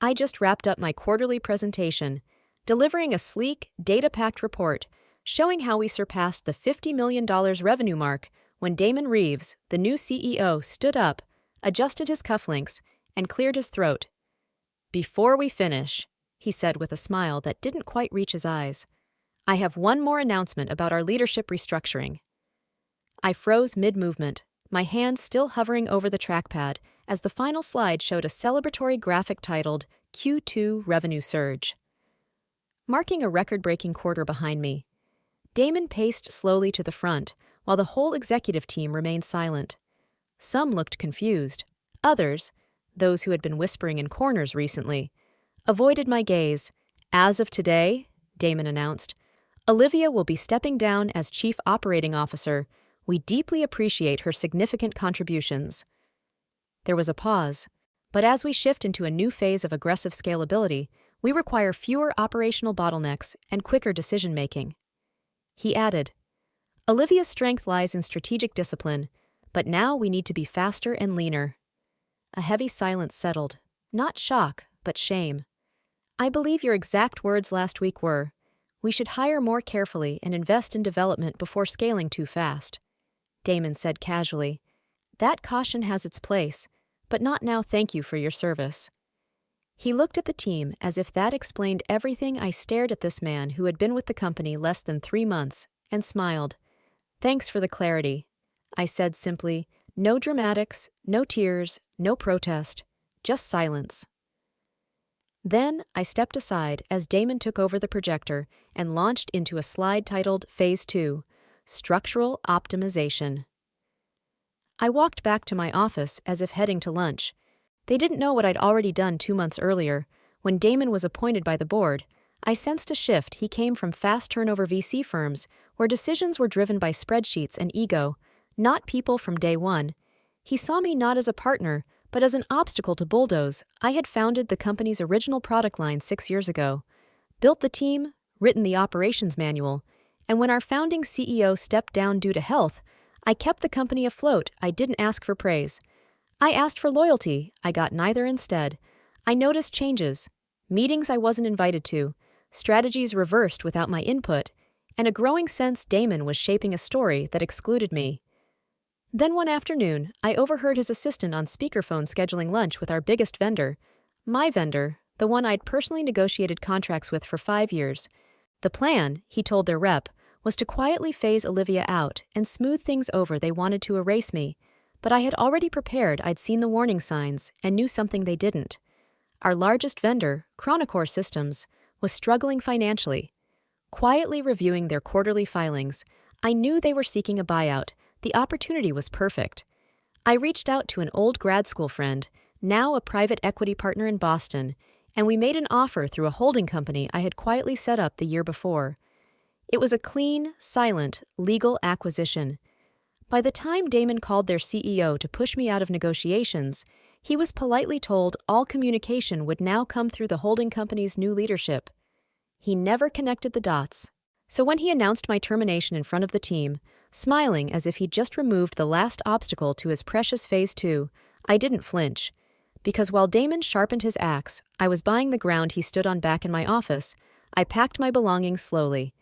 I just wrapped up my quarterly presentation, delivering a sleek, data-packed report showing how we surpassed the $50 million revenue mark when Damon Reeves, the new CEO, stood up, adjusted his cufflinks, and cleared his throat. "Before we finish," he said with a smile that didn't quite reach his eyes, "I have one more announcement about our leadership restructuring." I froze mid-movement, my hands still hovering over the trackpad as the final slide showed a celebratory graphic titled Q2 Revenue Surge. Marking a record-breaking quarter behind me, Damon paced slowly to the front while the whole executive team remained silent. Some looked confused. Others, those who had been whispering in corners recently, avoided my gaze. "As of today," Damon announced, "Olivia will be stepping down as Chief Operating Officer. We deeply appreciate her significant contributions." There was a pause, but as we shift into a new phase of aggressive scalability, we require fewer operational bottlenecks and quicker decision-making. He added, "Olivia's strength lies in strategic discipline, but now we need to be faster and leaner." A heavy silence settled, not shock, but shame. "I believe your exact words last week were, 'We should hire more carefully and invest in development before scaling too fast,'" Damon said casually. "That caution has its place, but not now. Thank you for your service." He looked at the team as if that explained everything. I stared at this man who had been with the company less than 3 months and smiled. "Thanks for the clarity," I said simply. No dramatics, no tears, no protest, just silence. Then I stepped aside as Damon took over the projector and launched into a slide titled Phase 2, Structural Optimization. I walked back to my office as if heading to lunch. They didn't know what I'd already done 2 months earlier. When Damon was appointed by the board, I sensed a shift. He came from fast-turnover VC firms where decisions were driven by spreadsheets and ego, not people from day one. He saw me not as a partner, but as an obstacle to bulldoze. I had founded the company's original product line 6 years ago, built the team, written the operations manual, and when our founding CEO stepped down due to health, I kept the company afloat. I didn't ask for praise. I asked for loyalty. I got neither. Instead, I noticed changes, meetings I wasn't invited to, strategies reversed without my input, and a growing sense Damon was shaping a story that excluded me. Then one afternoon, I overheard his assistant on speakerphone scheduling lunch with our biggest vendor, my vendor, the one I'd personally negotiated contracts with for 5 years. The plan, he told their rep, was to quietly phase Olivia out and smooth things over. They wanted to erase me, but I had already prepared. I'd seen the warning signs and knew something they didn't. Our largest vendor, Chronocore Systems, was struggling financially. Quietly reviewing their quarterly filings, I knew they were seeking a buyout. The opportunity was perfect. I reached out to an old grad school friend, now a private equity partner in Boston, and we made an offer through a holding company I had quietly set up the year before. It was a clean, silent, legal acquisition. By the time Damon called their CEO to push me out of negotiations, he was politely told all communication would now come through the holding company's new leadership. He never connected the dots. So when he announced my termination in front of the team, smiling as if he'd just removed the last obstacle to his precious Phase 2, I didn't flinch. Because while Damon sharpened his axe, I was buying the ground he stood on back in my office. I packed my belongings slowly.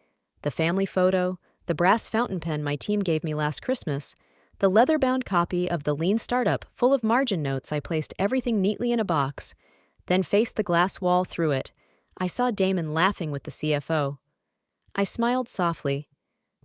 The family photo, the brass fountain pen my team gave me last Christmas, the leather-bound copy of the Lean Startup full of margin notes. I placed everything neatly in a box, then faced the glass wall through it. I saw Damon laughing with the CFO. I smiled softly.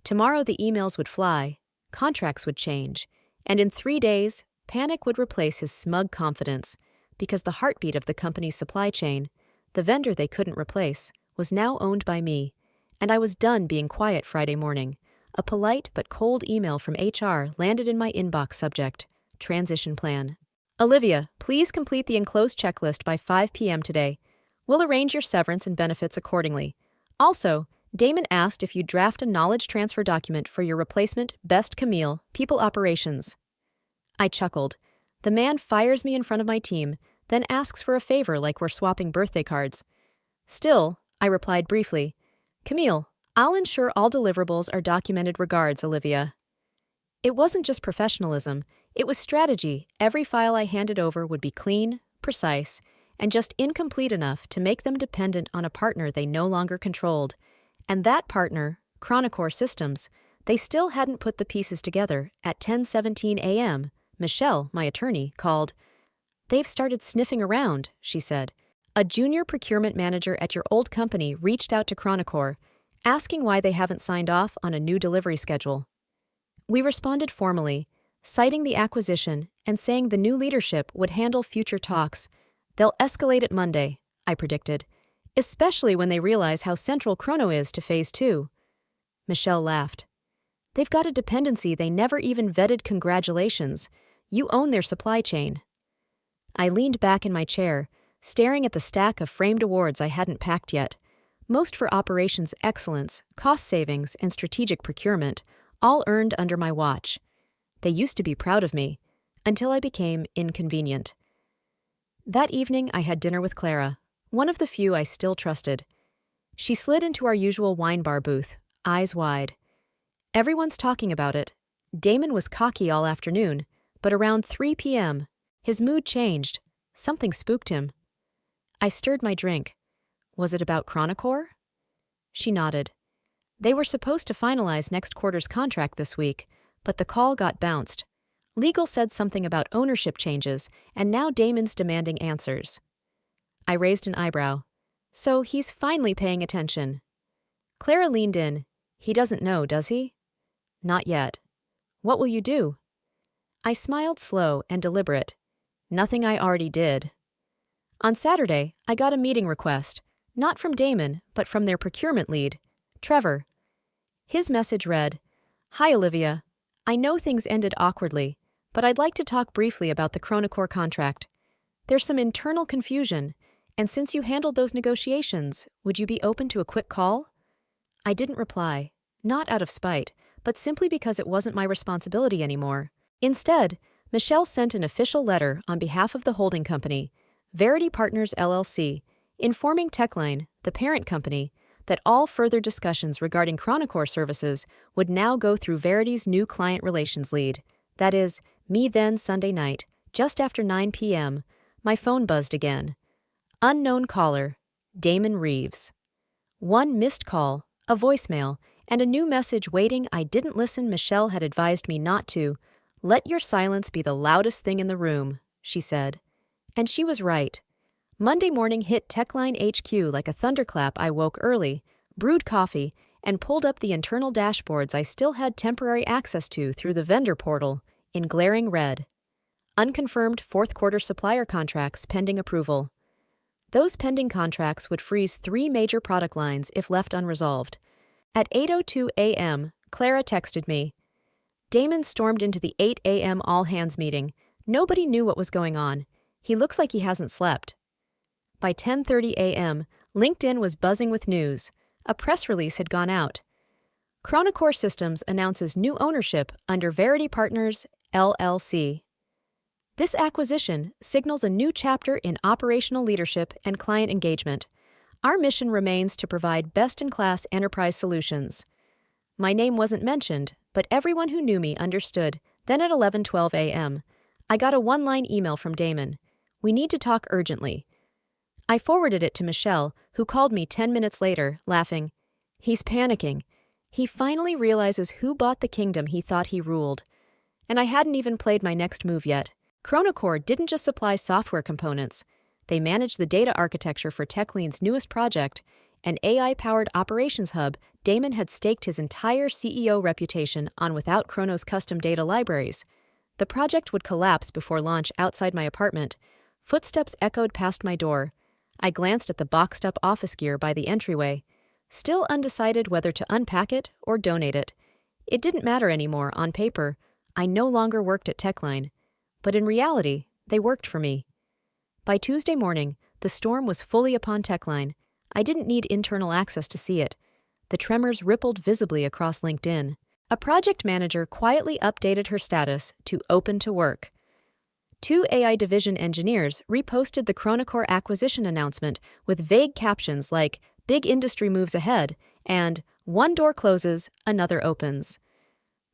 Tomorrow the emails would fly, contracts would change, and in 3 days, panic would replace his smug confidence, because the heartbeat of the company's supply chain, the vendor they couldn't replace, was now owned by me, and I was done being quiet. Friday morning, a polite but cold email from HR landed in my inbox. Subject: Transition Plan. "Olivia, please complete the enclosed checklist by 5 p.m. today. We'll arrange your severance and benefits accordingly. Also, Damon asked if you'd draft a knowledge transfer document for your replacement, Best Camille, People Operations." I chuckled. The man fires me in front of my team, then asks for a favor like we're swapping birthday cards. "Still," I replied briefly, "Camille, I'll ensure all deliverables are documented. Regards, Olivia." It wasn't just professionalism, it was strategy. Every file I handed over would be clean, precise, and just incomplete enough to make them dependent on a partner they no longer controlled. And that partner, Chronocore Systems, they still hadn't put the pieces together. At 10:17 a.m., Michelle, my attorney, called. "They've started sniffing around," she said. "A junior procurement manager at your old company reached out to Chronocore, asking why they haven't signed off on a new delivery schedule." We responded formally, citing the acquisition and saying the new leadership would handle future talks. "They'll escalate it Monday," I predicted, "especially when they realize how central Chrono is to Phase 2. Michelle laughed. "They've got a dependency they never even vetted. Congratulations. You own their supply chain." I leaned back in my chair, staring at the stack of framed awards I hadn't packed yet, most for operations excellence, cost savings, and strategic procurement, all earned under my watch. They used to be proud of me, until I became inconvenient. That evening I had dinner with Clara, one of the few I still trusted. She slid into our usual wine bar booth, eyes wide. Everyone's talking about it. Damon was cocky all afternoon, but around 3 p.m., his mood changed. Something spooked him. I stirred my drink. Was it about Chronocore? She nodded. They were supposed to finalize next quarter's contract this week, but the call got bounced. Legal said something about ownership changes, and now Damon's demanding answers. I raised an eyebrow. So he's finally paying attention. Clara leaned in. He doesn't know, does he? Not yet. What will you do? I smiled, slow and deliberate. Nothing I already did. On Saturday, I got a meeting request, not from Damon, but from their procurement lead, Trevor. His message read, "Hi, Olivia. I know things ended awkwardly, but I'd like to talk briefly about the Chronocore contract. There's some internal confusion, and since you handled those negotiations, would you be open to a quick call?" I didn't reply, not out of spite, but simply because it wasn't my responsibility anymore. Instead, Michelle sent an official letter on behalf of the holding company, Verity Partners LLC, informing Techline, the parent company, that all further discussions regarding Chronocore services would now go through Verity's new client relations lead. That is, me. Then Sunday night, just after 9 p.m., my phone buzzed again. Unknown caller, Damon Reeves. One missed call, a voicemail, and a new message waiting. I didn't listen. Michelle had advised me not to. "Let your silence be the loudest thing in the room," she said. And she was right. Monday morning hit Techline HQ like a thunderclap. I woke early, brewed coffee, and pulled up the internal dashboards I still had temporary access to through the vendor portal, in glaring red. Unconfirmed fourth-quarter supplier contracts pending approval. Those pending contracts would freeze 3 major product lines if left unresolved. At 8:02 a.m., Clara texted me. Damon stormed into the 8 a.m. all-hands meeting. Nobody knew what was going on. He looks like he hasn't slept. By 10:30 a.m., LinkedIn was buzzing with news. A press release had gone out. Chronocore Systems announces new ownership under Verity Partners, LLC. This acquisition signals a new chapter in operational leadership and client engagement. Our mission remains to provide best-in-class enterprise solutions. My name wasn't mentioned, but everyone who knew me understood. Then at 11:12 a.m., I got a one-line email from Damon. "We need to talk urgently." I forwarded it to Michelle, who called me 10 minutes later, laughing. "He's panicking. He finally realizes who bought the kingdom he thought he ruled." And I hadn't even played my next move yet. Chronocore didn't just supply software components. They managed the data architecture for Techline's newest project, an AI-powered operations hub. Damon had staked his entire CEO reputation on without Chrono's custom data libraries. The project would collapse before launch. Outside my apartment, footsteps echoed past my door. I glanced at the boxed-up office gear by the entryway, still undecided whether to unpack it or donate it. It didn't matter anymore. On paper, I no longer worked at Techline, but in reality, they worked for me. By Tuesday morning, the storm was fully upon Techline. I didn't need internal access to see it. The tremors rippled visibly across LinkedIn. A project manager quietly updated her status to open to work. 2 AI division engineers reposted the Chronocore acquisition announcement with vague captions like "Big industry moves ahead" and "One door closes, another opens."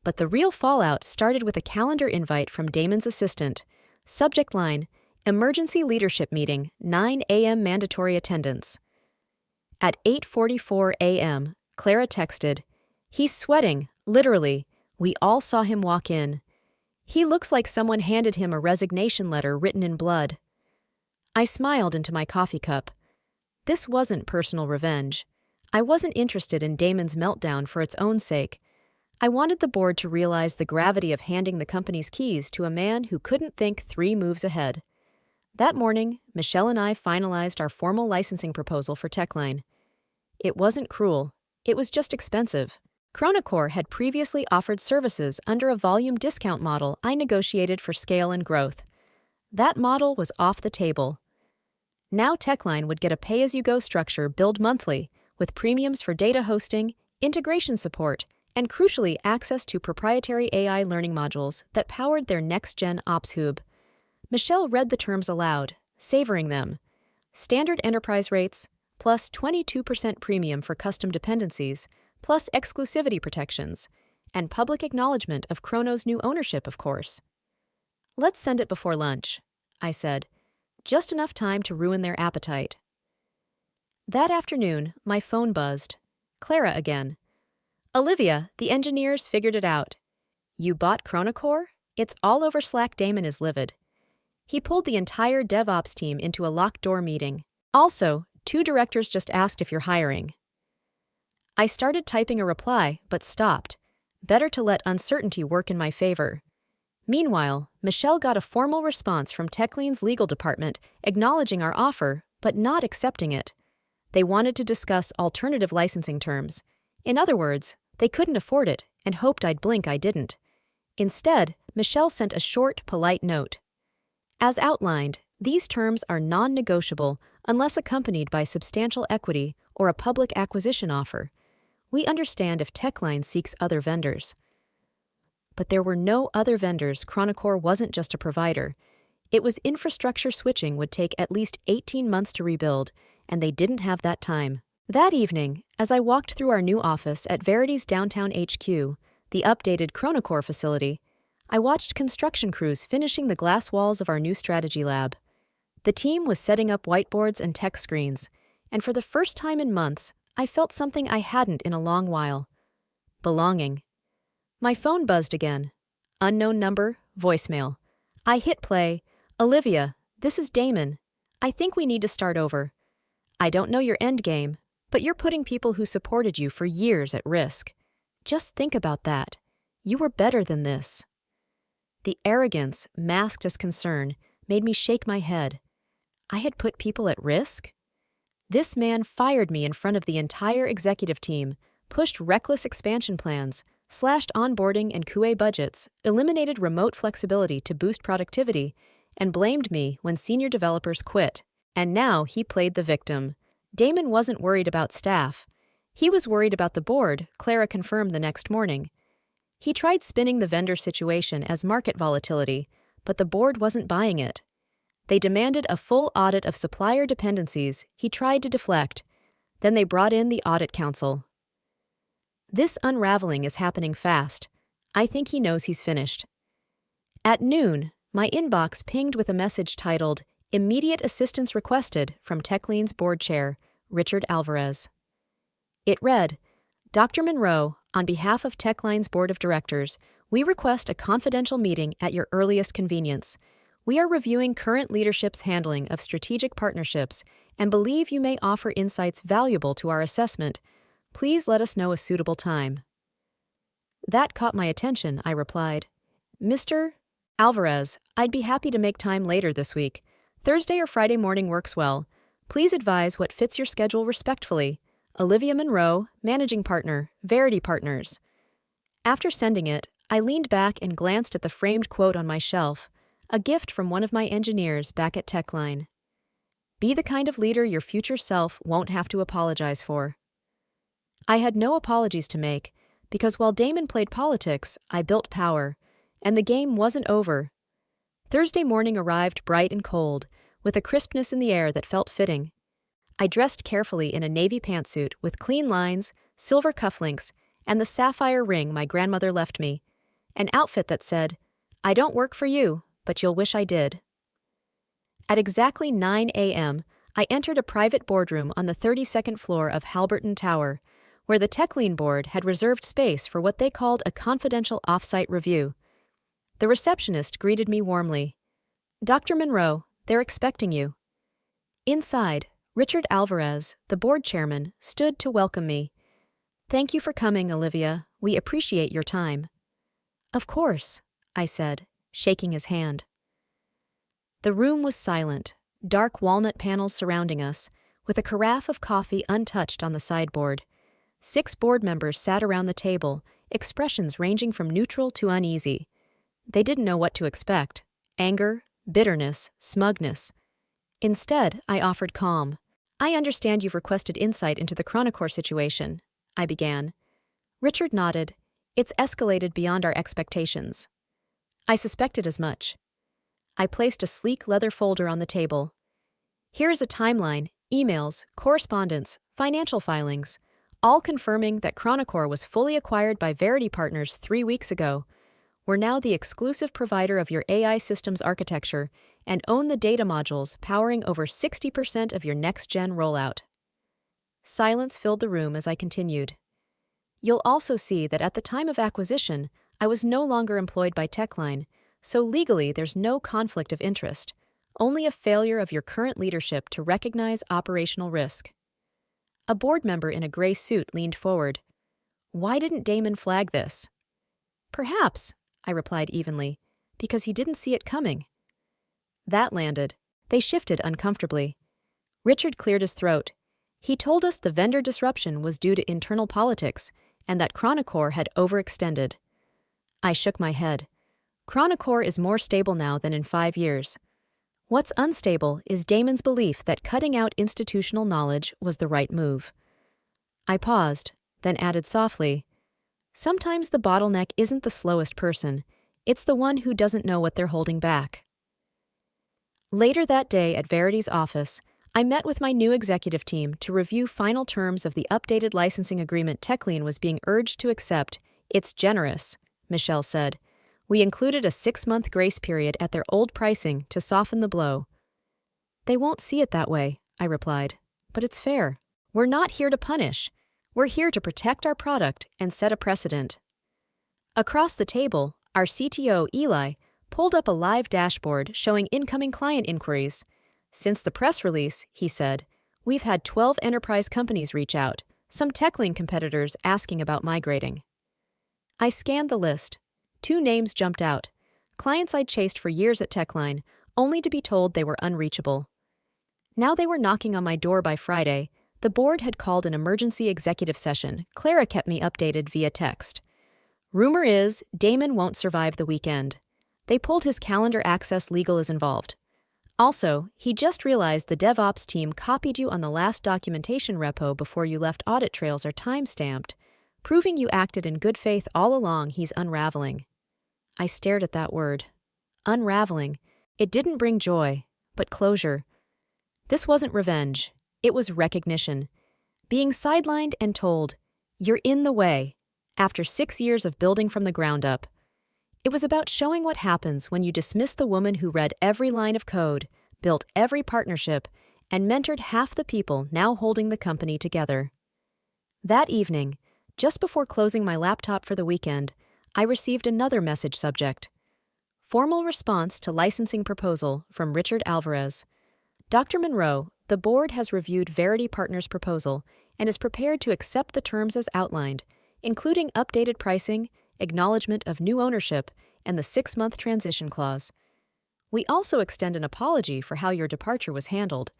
But the real fallout started with a calendar invite from Damon's assistant. Subject line, Emergency leadership meeting, 9 a.m. mandatory attendance. At 8:44 a.m., Clara texted, "He's sweating, literally. We all saw him walk in. He looks like someone handed him a resignation letter written in blood." I smiled into my coffee cup. This wasn't personal revenge. I wasn't interested in Damon's meltdown for its own sake. I wanted the board to realize the gravity of handing the company's keys to a man who couldn't think 3 moves ahead. That morning, Michelle and I finalized our formal licensing proposal for Techline. It wasn't cruel. It was just expensive. Chronocore had previously offered services under a volume discount model I negotiated for scale and growth. That model was off the table. Now Techline would get a pay-as-you-go structure billed monthly, with premiums for data hosting, integration support, and crucially access to proprietary AI learning modules that powered their next-gen ops hub. Michelle read the terms aloud, savoring them. Standard enterprise rates, plus 22% premium for custom dependencies, plus exclusivity protections, and public acknowledgement of Chrono's new ownership, of course. "Let's send it before lunch," I said. Just enough time to ruin their appetite. That afternoon, my phone buzzed. Clara again. "Olivia, the engineers figured it out. You bought Chronocore? It's all over Slack. Damon is livid. He pulled the entire DevOps team into a locked-door meeting. Also, 2 directors just asked if you're hiring." I started typing a reply, but stopped. Better to let uncertainty work in my favor. Meanwhile, Michelle got a formal response from Techline's legal department acknowledging our offer, but not accepting it. They wanted to discuss alternative licensing terms. In other words, they couldn't afford it and hoped I'd blink I didn't. Instead, Michelle sent a short, polite note. "As outlined, these terms are non-negotiable unless accompanied by substantial equity or a public acquisition offer. We understand if Techline seeks other vendors." But there were no other vendors. Chronocore wasn't just a provider. It was infrastructure switching would take at least 18 months to rebuild, and they didn't have that time. That evening, as I walked through our new office at Verity's downtown HQ, the updated Chronocore facility, I watched construction crews finishing the glass walls of our new strategy lab. The team was setting up whiteboards and tech screens, and for the first time in months, I felt something I hadn't in a long while. Belonging. My phone buzzed again. Unknown number, voicemail. I hit play. "Olivia, this is Damon. I think we need to start over. I don't know your end game, but you're putting people who supported you for years at risk. Just think about that. You were better than this." The arrogance, masked as concern, made me shake my head. I had put people at risk? This man fired me in front of the entire executive team, pushed reckless expansion plans, slashed onboarding and QA budgets, eliminated remote flexibility to boost productivity, and blamed me when senior developers quit. And now he played the victim. Damon wasn't worried about staff. He was worried about the board, Clara confirmed the next morning. He tried spinning the vendor situation as market volatility, but the board wasn't buying it. They demanded a full audit of supplier dependencies he tried to deflect. Then they brought in the audit council. This unraveling is happening fast. I think he knows he's finished. At noon, my inbox pinged with a message titled, "Immediate assistance requested" from Techline's board chair, Richard Alvarez. It read, "Dr. Monroe, on behalf of Techline's board of directors, we request a confidential meeting at your earliest convenience. We are reviewing current leadership's handling of strategic partnerships and believe you may offer insights valuable to our assessment. Please let us know a suitable time." That caught my attention, I replied. "Mr. Alvarez, I'd be happy to make time later this week. Thursday or Friday morning works well. Please advise what fits your schedule respectfully. Olivia Monroe, Managing Partner, Verity Partners." After sending it, I leaned back and glanced at the framed quote on my shelf, a gift from one of my engineers back at Techline. "Be the kind of leader your future self won't have to apologize for." I had no apologies to make, because while Damon played politics, I built power, and the game wasn't over. Thursday morning arrived bright and cold, with a crispness in the air that felt fitting. I dressed carefully in a navy pantsuit with clean lines, silver cufflinks, and the sapphire ring my grandmother left me, an outfit that said, "I don't work for you, but you'll wish I did." At exactly 9 a.m., I entered a private boardroom on the 32nd floor of Halberton Tower, where the TechLean board had reserved space for what they called a confidential off-site review. The receptionist greeted me warmly. "Dr. Monroe, they're expecting you." Inside, Richard Alvarez, the board chairman, stood to welcome me. "Thank you for coming, Olivia. We appreciate your time." "Of course," I said, shaking his hand. The room was silent, dark walnut panels surrounding us, with a carafe of coffee untouched on the sideboard. 6 board members sat around the table, expressions ranging from neutral to uneasy. They didn't know what to expect: anger, bitterness, smugness. Instead, I offered calm. "I understand you've requested insight into the Chronocore situation," I began. Richard nodded. "It's escalated beyond our expectations." I suspected as much. I placed a sleek leather folder on the table. "Here is a timeline, emails, correspondence, financial filings, all confirming that Chronocore was fully acquired by Verity Partners 3 weeks ago. We're now the exclusive provider of your AI systems architecture and own the data modules powering over 60% of your next-gen rollout." Silence filled the room as I continued. "You'll also see that at the time of acquisition, I was no longer employed by TechLine, so legally there's no conflict of interest, only a failure of your current leadership to recognize operational risk." A board member in a gray suit leaned forward. "Why didn't Damon flag this?" "Perhaps," I replied evenly, "because he didn't see it coming." That landed. They shifted uncomfortably. Richard cleared his throat. He told us the vendor disruption was due to internal politics and that Chronocore had overextended. I shook my head. Chronocore is more stable now than in 5 years. What's unstable is Damon's belief that cutting out institutional knowledge was the right move. I paused, then added softly, "Sometimes the bottleneck isn't the slowest person, it's the one who doesn't know what they're holding back." Later that day at Verity's office, I met with my new executive team to review final terms of the updated licensing agreement TechLean was being urged to accept. "It's generous," Michelle said. "We included a 6-month grace period at their old pricing to soften the blow." "They won't see it that way," I replied. "But it's fair. We're not here to punish. We're here to protect our product and set a precedent." Across the table, our CTO, Eli, pulled up a live dashboard showing incoming client inquiries. "Since the press release," he said, "we've had 12 enterprise companies reach out, some TechLean competitors asking about migrating." I scanned the list. 2 names jumped out, clients I'd chased for years at TechLine, only to be told they were unreachable. Now they were knocking on my door by Friday. The board had called an emergency executive session. Clara kept me updated via text. "Rumor is Damon won't survive the weekend. They pulled his calendar access, legal is involved. Also, he just realized the DevOps team copied you on the last documentation repo before you left. Audit trails are time-stamped, proving you acted in good faith all along. He's unraveling." I stared at that word. Unraveling. It didn't bring joy, but closure. This wasn't revenge. It was recognition. Being sidelined and told, "You're in the way," after 6 years of building from the ground up. It was about showing what happens when you dismiss the woman who read every line of code, built every partnership, and mentored half the people now holding the company together. That evening, just before closing my laptop for the weekend, I received another message subject. Formal response to licensing proposal from Richard Alvarez. "Dr. Monroe, the board has reviewed Verity Partners' proposal and is prepared to accept the terms as outlined, including updated pricing, acknowledgement of new ownership, and the 6-month transition clause. We also extend an apology for how your departure was handled.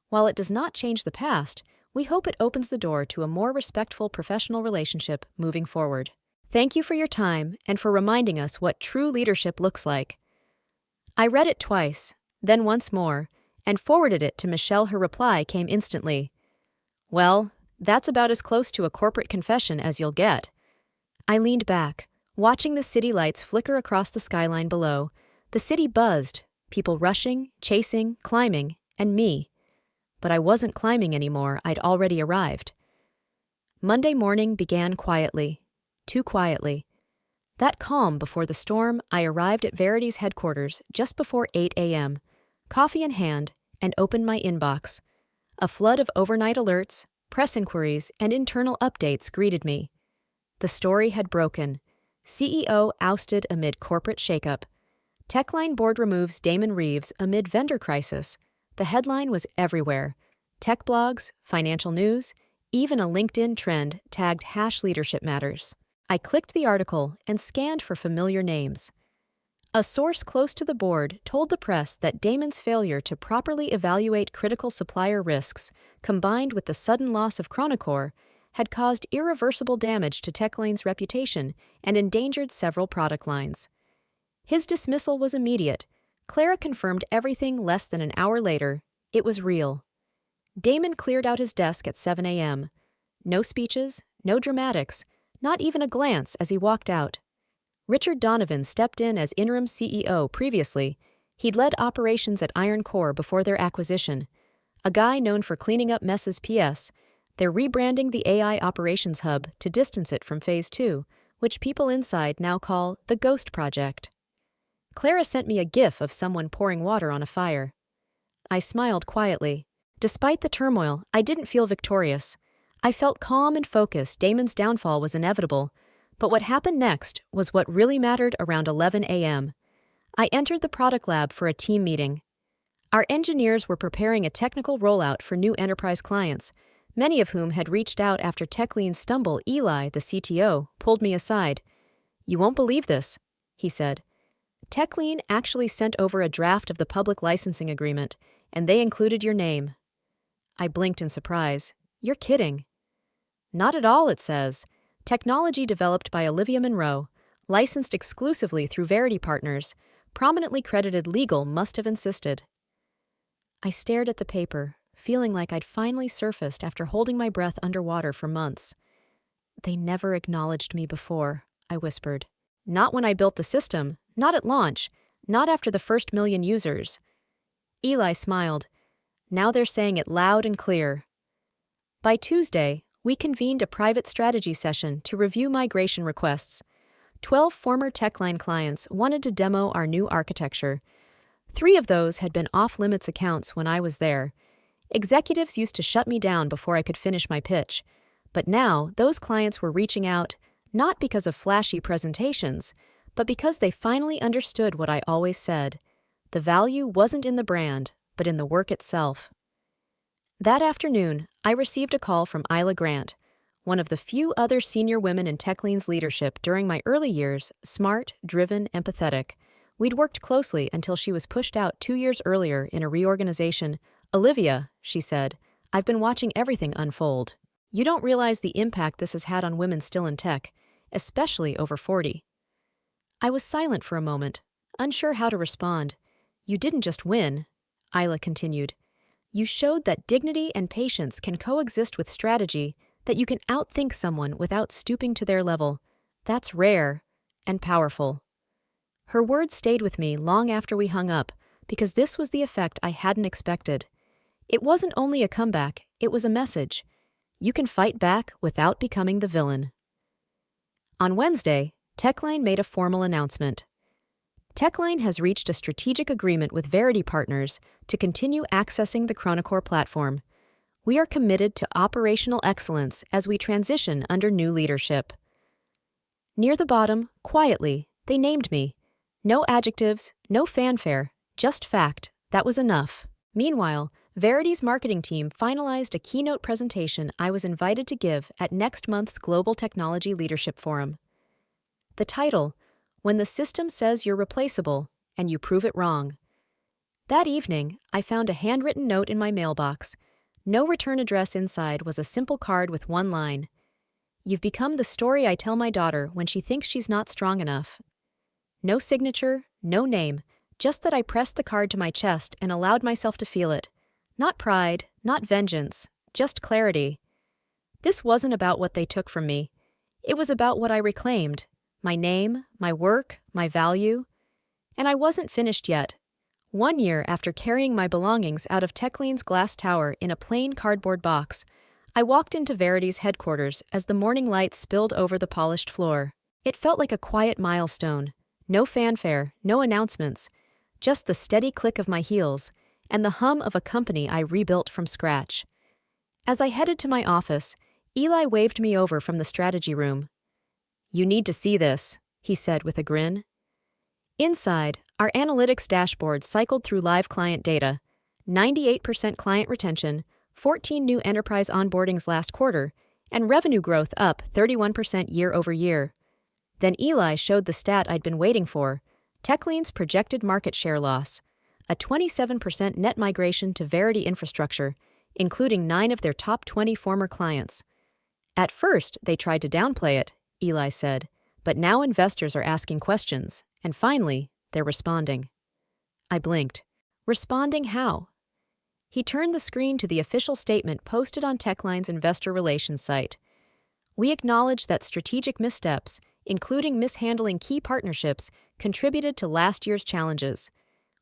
While it does not change the past, we hope it opens the door to a more respectful professional relationship moving forward. Thank you for your time and for reminding us what true leadership looks like." I read it twice, then once more, and forwarded it to Michelle. Her reply came instantly. "Well, that's about as close to a corporate confession as you'll get." I leaned back, watching the city lights flicker across the skyline below. The city buzzed, people rushing, chasing, climbing, and me. But I wasn't climbing anymore. I'd already arrived. Monday morning began quietly. Too quietly. That calm before the storm, I arrived at Verity's headquarters just before 8 a.m. coffee in hand, and opened my inbox. A flood of overnight alerts, press inquiries, and internal updates greeted me. The story had broken. CEO ousted amid corporate shakeup. Techline board removes Damon Reeves amid vendor crisis. The headline was everywhere. Tech blogs, financial news, even a LinkedIn trend tagged #leadership matters. I clicked the article and scanned for familiar names. A source close to the board told the press that Damon's failure to properly evaluate critical supplier risks, combined with the sudden loss of Chronocore, had caused irreversible damage to Techlane's reputation and endangered several product lines. His dismissal was immediate. Clara confirmed everything less than an hour later. It was real. Damon cleared out his desk at 7 a.m. No speeches, no dramatics, not even a glance as he walked out. Richard Donovan stepped in as interim CEO previously. He'd led operations at Iron Core before their acquisition. A guy known for cleaning up messes. P.S. They're rebranding the AI Operations Hub to distance it from Phase 2, which people inside now call the Ghost Project. Clara sent me a gif of someone pouring water on a fire. I smiled quietly. Despite the turmoil, I didn't feel victorious. I felt calm and focused. Damon's downfall was inevitable. But what happened next was what really mattered. Around 11 a.m. I entered the product lab for a team meeting. Our engineers were preparing a technical rollout for new enterprise clients, many of whom had reached out after Techlean's stumble. Eli, the CTO, pulled me aside. "You won't believe this," he said. "Techlean actually sent over a draft of the public licensing agreement, and they included your name." I blinked in surprise. "You're kidding." "Not at all," it says. "Technology developed by Olivia Monroe, licensed exclusively through Verity Partners, prominently credited legal must have insisted." I stared at the paper, feeling like I'd finally surfaced after holding my breath underwater for months. "They never acknowledged me before," I whispered. "Not when I built the system, not at launch, not after the first 1,000,000 users." Eli smiled. "Now they're saying it loud and clear." By Tuesday, we convened a private strategy session to review migration requests. 12 former Techline clients wanted to demo our new architecture. 3 of those had been off-limits accounts when I was there. Executives used to shut me down before I could finish my pitch. But now, those clients were reaching out, not because of flashy presentations, but because they finally understood what I always said. The value wasn't in the brand, but in the work itself. That afternoon, I received a call from Isla Grant, one of the few other senior women in Techlean's leadership during my early years, smart, driven, empathetic. We'd worked closely until she was pushed out 2 years earlier in a reorganization. "Olivia," she said, "I've been watching everything unfold. You don't realize the impact this has had on women still in tech, especially over 40. I was silent for a moment, unsure how to respond. "You didn't just win," Isla continued. "You showed that dignity and patience can coexist with strategy, that you can outthink someone without stooping to their level. That's rare and powerful." Her words stayed with me long after we hung up, because this was the effect I hadn't expected. It wasn't only a comeback, it was a message. You can fight back without becoming the villain. On Wednesday, Techline made a formal announcement. Techline has reached a strategic agreement with Verity Partners to continue accessing the Chronocore platform. We are committed to operational excellence as we transition under new leadership. Near the bottom, quietly, they named me. No adjectives, no fanfare, just fact. That was enough. Meanwhile, Verity's marketing team finalized a keynote presentation I was invited to give at next month's Global Technology Leadership Forum. The title, "When the System Says You're Replaceable, and You Prove It Wrong." That evening, I found a handwritten note in my mailbox. No return address inside was a simple card with one line. "You've become the story I tell my daughter when she thinks she's not strong enough." No signature, no name, just that I pressed the card to my chest and allowed myself to feel it. Not pride, not vengeance, just clarity. This wasn't about what they took from me. It was about what I reclaimed. My name, my work, my value. And I wasn't finished yet. 1 year after carrying my belongings out of Techlean's glass tower in a plain cardboard box, I walked into Verity's headquarters as the morning light spilled over the polished floor. It felt like a quiet milestone. No fanfare, no announcements. just the steady click of my heels and the hum of a company I rebuilt from scratch. As I headed to my office, Eli waved me over from the strategy room. "You need to see this," he said with a grin. Inside, our analytics dashboard cycled through live client data, 98% client retention, 14 new enterprise onboardings last quarter, and revenue growth up 31% year over year. Then Eli showed the stat I'd been waiting for, TechLean's projected market share loss, a 27% net migration to Verity infrastructure, including 9 of their top 20 former clients. At first, they tried to downplay it, Eli said, but now investors are asking questions, and finally, they're responding. I blinked. Responding how? He turned the screen to the official statement posted on TechLine's investor relations site. "We acknowledge that strategic missteps, including mishandling key partnerships, contributed to last year's challenges.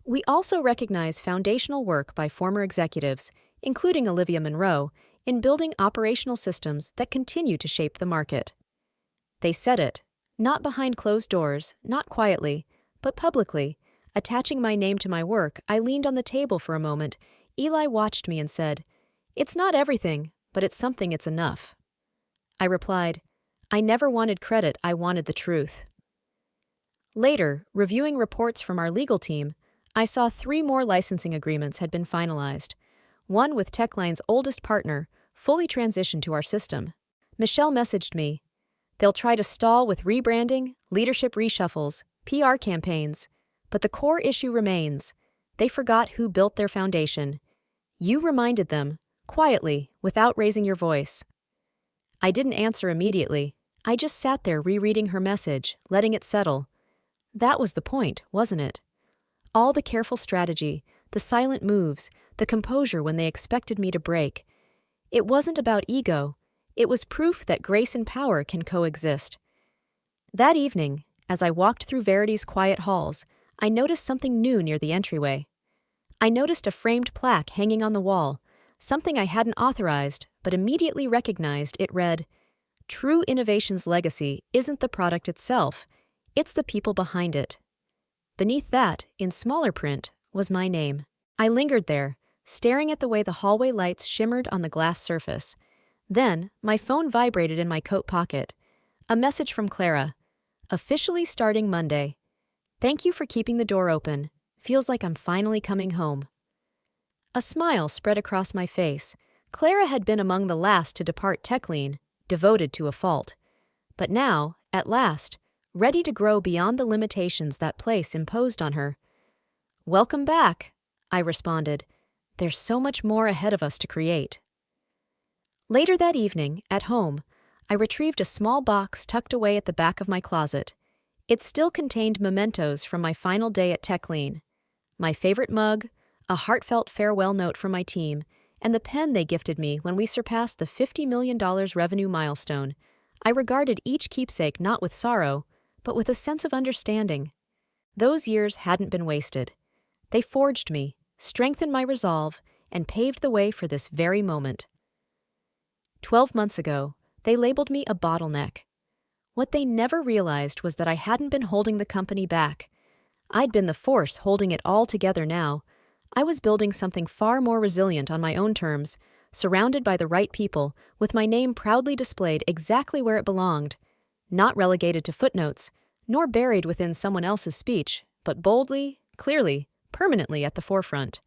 We also recognize foundational work by former executives, including Olivia Monroe, in building operational systems that continue to shape the market." They said it, not behind closed doors, not quietly, but publicly. Attaching my name to my work, I leaned on the table for a moment. Eli watched me and said, "It's not everything, but it's something. It's enough." I replied, "I never wanted credit, I wanted the truth." Later, reviewing reports from our legal team, I saw 3 more licensing agreements had been finalized. One with TechLine's oldest partner, fully transitioned to our system. Michelle messaged me, "They'll try to stall with rebranding, leadership reshuffles, PR campaigns, but the core issue remains. They forgot who built their foundation. You reminded them, quietly, without raising your voice." I didn't answer immediately. I just sat there rereading her message, letting it settle. That was the point, wasn't it? All the careful strategy, the silent moves, the composure when they expected me to break. It wasn't about ego. It was proof that grace and power can coexist. That evening, as I walked through Verity's quiet halls, I noticed something new near the entryway. I noticed a framed plaque hanging on the wall, something I hadn't authorized, but immediately recognized. It read, "True innovation's legacy isn't the product itself, it's the people behind it." Beneath that, in smaller print, was my name. I lingered there, staring at the way the hallway lights shimmered on the glass surface. Then, my phone vibrated in my coat pocket. A message from Clara. "Officially starting Monday. Thank you for keeping the door open. Feels like I'm finally coming home." A smile spread across my face. Clara had been among the last to depart TechLean, devoted to a fault. But now, at last, ready to grow beyond the limitations that place imposed on her. "Welcome back," I responded. "There's so much more ahead of us to create." Later that evening, at home, I retrieved a small box tucked away at the back of my closet. It still contained mementos from my final day at TechLean. My favorite mug, a heartfelt farewell note from my team, and the pen they gifted me when we surpassed the $50 million revenue milestone. I regarded each keepsake not with sorrow, but with a sense of understanding. Those years hadn't been wasted. They forged me, strengthened my resolve, and paved the way for this very moment. 12 months ago, they labeled me a bottleneck. What they never realized was that I hadn't been holding the company back. I'd been the force holding it all together now. I was building something far more resilient on my own terms, surrounded by the right people, with my name proudly displayed exactly where it belonged, not relegated to footnotes, nor buried within someone else's speech, but boldly, clearly, permanently at the forefront.